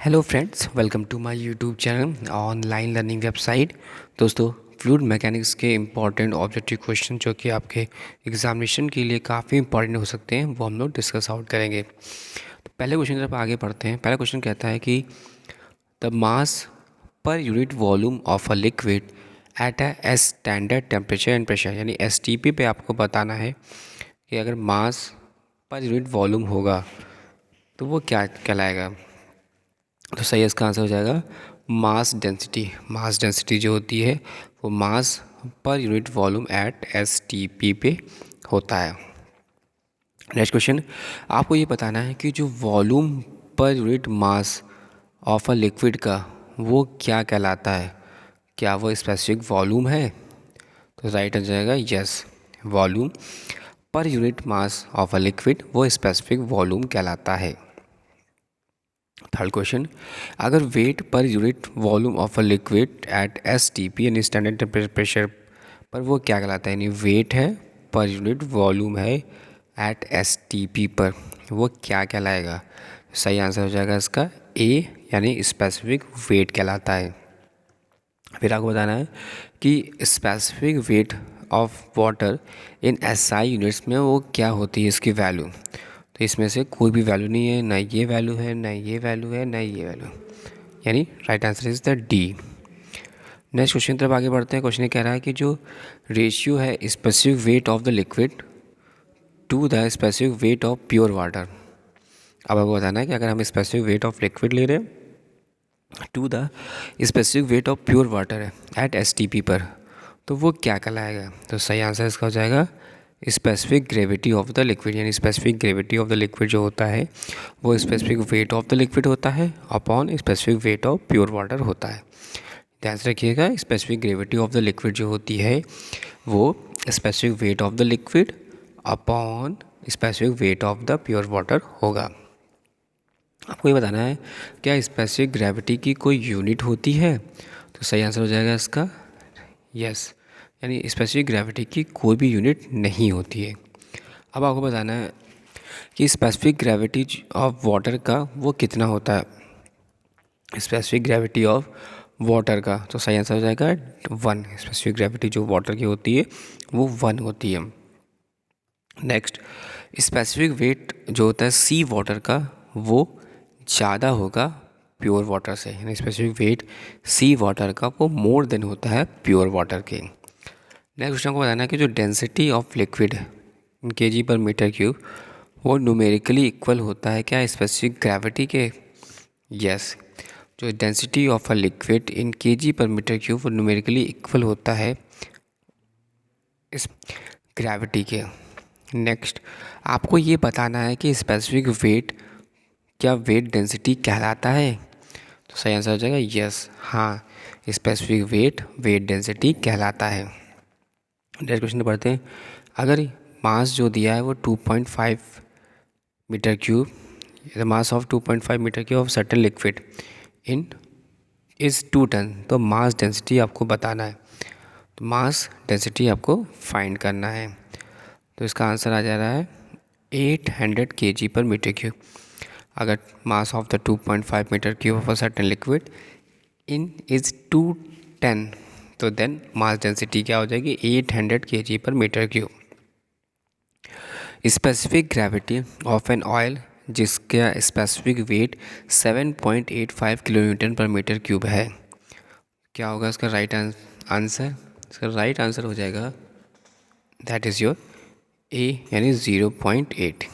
Hello friends, welcome to my YouTube channel online learning website. दोस्तों, fluid mechanics के important objective question जो कि आपके एग्जामिनेशन के लिए काफ़ी इंपॉर्टेंट हो सकते हैं, वो हम लोग डिस्कस आउट करेंगे। तो पहले क्वेश्चन की तरफ आगे बढ़ते हैं। पहला क्वेश्चन कहता है कि द मास पर unit volume of a liquid at a standard temperature and pressure, यानी एसटीपी पे आपको बताना है कि अगर मास पर यूनिट वॉल्यूम होगा तो वो क्या कहलाएगा। तो सही इसका आंसर हो जाएगा मास डेंसिटी। मास डेंसिटी जो होती है वो मास पर यूनिट वॉल्यूम एट एसटीपी पे होता है। नेक्स्ट क्वेश्चन, आपको ये बताना है कि जो वॉल्यूम पर unit mass of a liquid का वो क्या कहलाता है। क्या वो स्पेसिफिक वॉल्यूम है? तो राइट आ जाएगा यस, वॉल्यूम पर unit mass of a liquid वो स्पेसिफिक वॉल्यूम कहलाता है। थर्ड क्वेश्चन, अगर वेट पर unit volume of a liquid at S T P यानी स्टैंडर्ड टेम्परेचर प्रेशर पर वो क्या कहलाता है, यानी वेट है पर यूनिट वॉल्यूम है एट एस टी पी पर, वो क्या कहलाएगा। सही आंसर हो जाएगा इसका ए, यानी स्पेसिफिक वेट कहलाता है। फिर आपको बताना है कि specific weight of water in SI units में वो क्या होती है, इसकी वैल्यू। तो इसमें से कोई भी वैल्यू नहीं है, ना ये वैल्यू है, ना ये वैल्यू है, ना ये वैल्यू, यानी right answer is the D. Next question तरफ आगे बढ़ते हैं। क्वेश्चन कह रहा है कि जो रेशियो है specific weight of the liquid to the specific weight of pure water. अब आपको बताना है कि अगर हम स्पेसिफिक वेट ऑफ लिक्विड ले रहे हैं to the specific weight of pure water है एट एस टी पी पर, तो वो क्या कहलाएगा। तो सही आंसर इसका हो जाएगा specific gravity of the liquid, यानी specific gravity of the liquid जो होता है वो specific weight of the liquid होता है upon specific weight of pure water होता है। ध्यान से रखिएगा, specific gravity of the liquid जो होती है वो specific weight of the liquid upon specific weight of the pure water होगा। आपको ये बताना है क्या स्पेसिफिक ग्रेविटी की कोई यूनिट होती है। तो सही आंसर हो जाएगा इसका यस, यानी स्पेसिफिक ग्रेविटी की कोई भी यूनिट नहीं होती है। अब आपको बताना है कि स्पेसिफिक ग्रेविटी ऑफ वाटर का वो कितना होता है। स्पेसिफिक ग्रेविटी ऑफ वाटर का, तो सही आंसर हो जाएगा 1। स्पेसिफिक ग्रेविटी जो वाटर की होती है वो 1 होती है। नेक्स्ट, स्पेसिफिक वेट जो होता है सी वाटर का वो ज़्यादा होगा प्योर वाटर से, यानी स्पेसिफिक वेट सी वाटर का वो मोर देन होता है प्योर वाटर के। नेक्स्ट क्वेश्चन को बताना है कि जो density of liquid in KG पर मीटर क्यूब वो न्यूमेरिकली इक्वल होता है क्या स्पेसिफिक ग्रेविटी के। यस, जो density of a liquid in KG पर मीटर क्यूब वो न्यूमेरिकली इक्वल होता है इस ग्रेविटी के। नेक्स्ट, आपको ये बताना है कि स्पेसिफिक वेट क्या वेट डेंसिटी कहलाता है। तो सही आंसर हो जाएगा यस, हाँ, स्पेसिफिक वेट वेट डेंसिटी कहलाता है। नेक्स्ट क्वेश्चन पढ़ते हैं। अगर मास जो दिया है वो 2.5 metre cube, the mass of 2.5 metre cube of certain liquid in is 2 ton, तो मास डेंसिटी आपको बताना है। तो मास डेंसिटी आपको फाइंड करना है। तो इसका आंसर आ जा रहा है 800 kg पर मीटर क्यूब। अगर mass of the 2.5 metre cube of a certain liquid in is 210, तो देन मास डेंसिटी क्या हो जाएगी 800 kg पर metre cube. Specific gravity of an oil जिसका स्पेसिफिक वेट 7.85 किलो न्यूटन पर मीटर क्यूब है, क्या होगा इसका राइट आंसर। इसका राइट आंसर हो जाएगा दैट इज़ योर ए, यानी 0.8।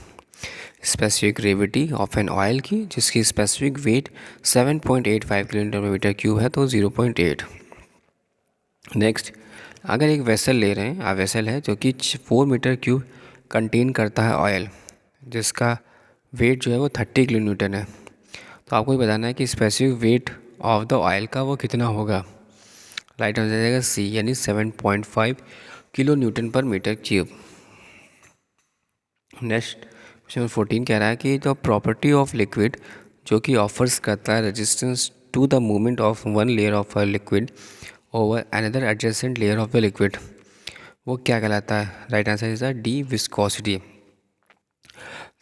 Specific gravity of an oil की जिसकी स्पेसिफिक वेट 7.85 किलो न्यूटन पर मीटर क्यूब है, तो 0.8। नेक्स्ट, अगर एक वेसल ले रहे हैं, वेसल है जो कि 4 मीटर क्यूब कंटेन करता है ऑयल जिसका वेट जो है वो 30 किलो न्यूटन है, तो आपको ये बताना है कि specific weight of the oil का वो कितना होगा। राइट आंसर हो जाएगा सी, यानी 7.5 किलो न्यूटन पर मीटर क्यूब। नेक्स्ट क्वेश्चन 14 कह रहा है कि द प्रॉपर्टी ऑफ लिक्विड जो कि ऑफर्स करता है resistance to the movement of one layer of a liquid over another adjacent layer of the liquid, वो क्या कहलाता है। Right answer is the D, viscosity.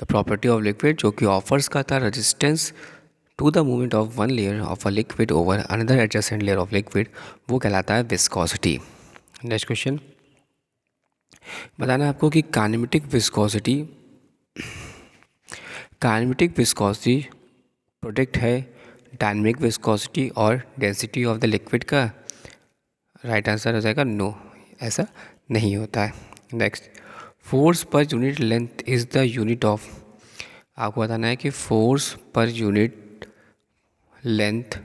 The property of liquid जो कि ऑफर्स करता है resistance to the movement of one layer of a liquid over another adjacent layer of liquid, वो कहलाता है विस्कोसिटी। नेक्स्ट क्वेश्चन, बताना है आपको कि काइनेमेटिक विस्कोसिटी प्रोडक्ट है डायनेमिक विस्कोसिटी और डेंसिटी ऑफ द लिक्विड का। राइट आंसर हो जाएगा नो, ऐसा नहीं होता है। Next, force per unit length is the unit of, आपको बताना है कि force per unit length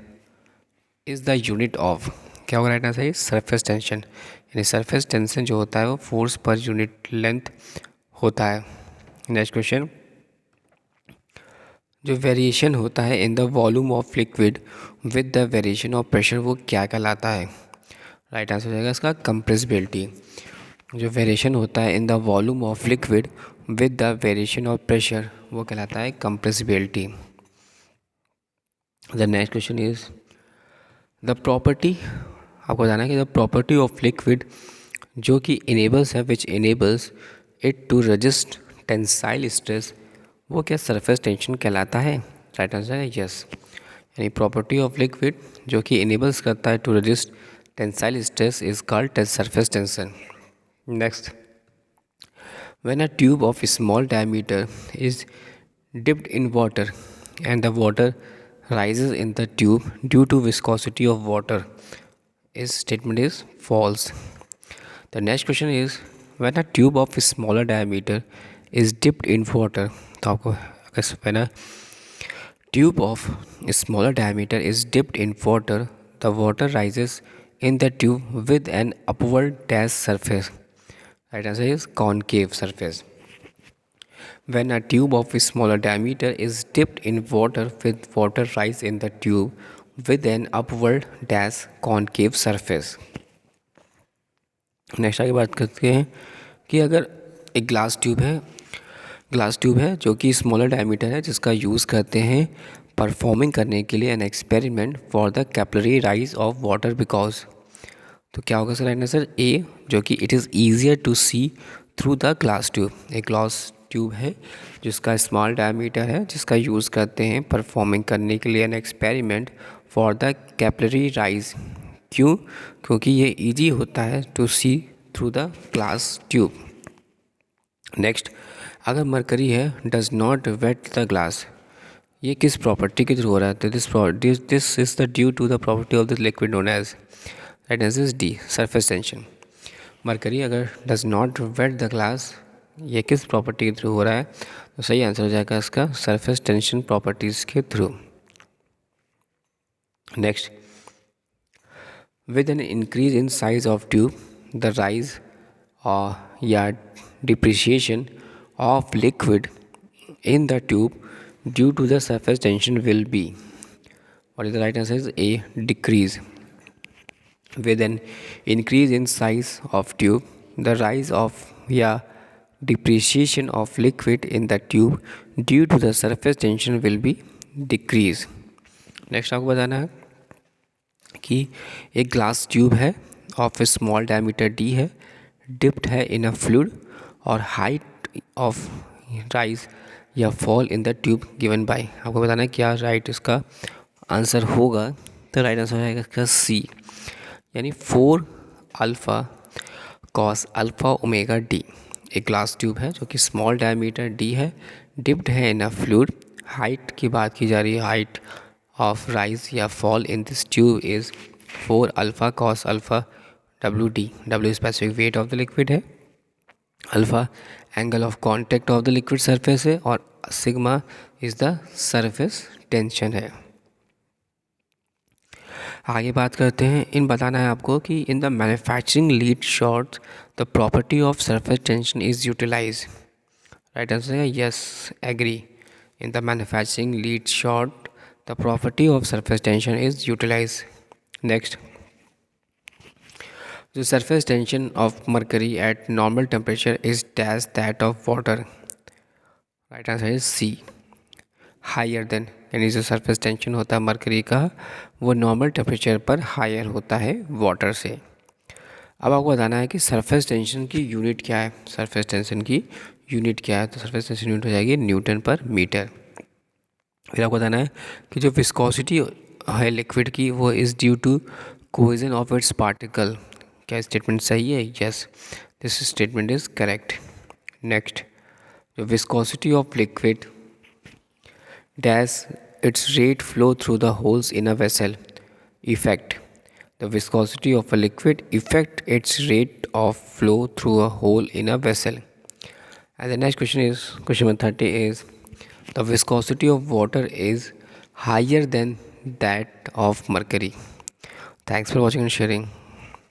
is the unit of, क्या होगा राइट आंसर, सरफेस टेंशन। यानी सरफेस टेंशन जो होता है वो फोर्स पर यूनिट लेंथ होता है। नेक्स्ट क्वेश्चन, जो वेरिएशन होता है in the volume of liquid with the variation of pressure, वो क्या कहलाता है। राइट आंसर हो जाएगा इसका कंप्रेसिबिलिटी। जो वेरिएशन होता है in the volume of liquid with the variation of pressure, वो कहलाता है compressibility. The next question is the property, आपको बताना है कि द प्रॉपर्टी ऑफ लिक्विड जो कि इनेबल्स है, which enables it to resist tensile stress, वो क्या सरफेस टेंशन कहलाता है। राइट आंसर है यस। यानी प्रॉपर्टी ऑफ लिक्विड जो कि इनेबल्स करता है to resist tensile stress is called surface tension. Next, when a tube of small diameter is dipped in water and the water rises in the tube due to viscosity of water, is statement is false. The next question is when a tube of smaller diameter is dipped in water, तो आपको when a tube of smaller diameter is dipped in water, the water rises in the tube with an upward dash surface. Right answer is concave surface. When a tube of smaller diameter is dipped in water with water rise in the tube with an upward dash concave surface. Next आगे बात करते हैं कि अगर एक glass tube है जो कि स्मॉलर डायमीटर है, जिसका यूज़ करते हैं परफॉर्मिंग करने के लिए an experiment for the capillary rise of water because, तो क्या होगा सर राइट आंसर ए, जो कि it is easier to see through the glass tube. एक ग्लास ट्यूब है जिसका स्मॉल डायमीटर है, जिसका यूज़ करते हैं परफॉर्मिंग करने के लिए an experiment for the capillary rise. क्यों? क्योंकि ये ईजी होता है to see through the glass tube. Next, अगर मरकरी है does not wet the glass, ये किस प्रॉपर्टी के थ्रू हो रहा है, तो this is the due to the property of this liquid known as, right answer is D, surface tension. Mercury अगर does not wet the glass, ये किस प्रॉपर्टी के थ्रू हो रहा है, तो सही आंसर हो जाएगा इसका सरफेस टेंशन प्रॉपर्टीज़ के through. Next, with an increase in size of tube, the rise या depreciation of liquid in the tube due to the surface tension will be, what is the right answer is A, decrease. With an increase in size of tube, the rise of या depreciation of liquid in the tube due to the surface tension will be decrease. Next आपको बताना है कि एक glass tube है of small diameter D है, dipped है इन अ fluid और हाइट ऑफ राइज या fall in the tube given by, आपको बताना है क्या राइट इसका आंसर होगा, तो राइट आंसर हो जाएगा इसका सी, यानी 4 alpha cos alpha omega D. एक ग्लास ट्यूब है जो कि स्मॉल डायमीटर डी है, डिप्ड है इन अ फ्लूइड, हाइट की बात की जा रही है, हाइट of rise या fall in this tube is 4 alpha cos alpha WD, W specific weight of the liquid है, alpha angle of contact of the liquid surface है और sigma is the surface tension है। आगे बात करते हैं, इन बताना है आपको कि in the manufacturing lead shot the property of surface tension is utilize, right answer है yes, agree. In the manufacturing lead shot the property of surface tension is utilized. Next, the surface tension of mercury at normal temperature is dash that of water, right answer is C, higher than, यानी जो surface tension होता है mercury का वो normal temperature पर higher होता है water से। अब आपको बताना है कि सरफेस टेंशन की यूनिट क्या है, सरफेस टेंशन की यूनिट क्या है, तो सरफेस टेंशन यूनिट हो जाएगी न्यूटन पर मीटर। फिर आपको बताना है कि जो विस्कोसिटी है लिक्विड की वो is due to cohesion of its particle. क्या स्टेटमेंट सही है? Yes, this statement is correct. Next, the viscosity of liquid dash its rate flow through the holes in a vessel. Effect, the viscosity of a liquid affect its rate of flow through a hole in a vessel. And the next question is question number 30 is the viscosity of water is higher than that of mercury. Thanks for watching and sharing.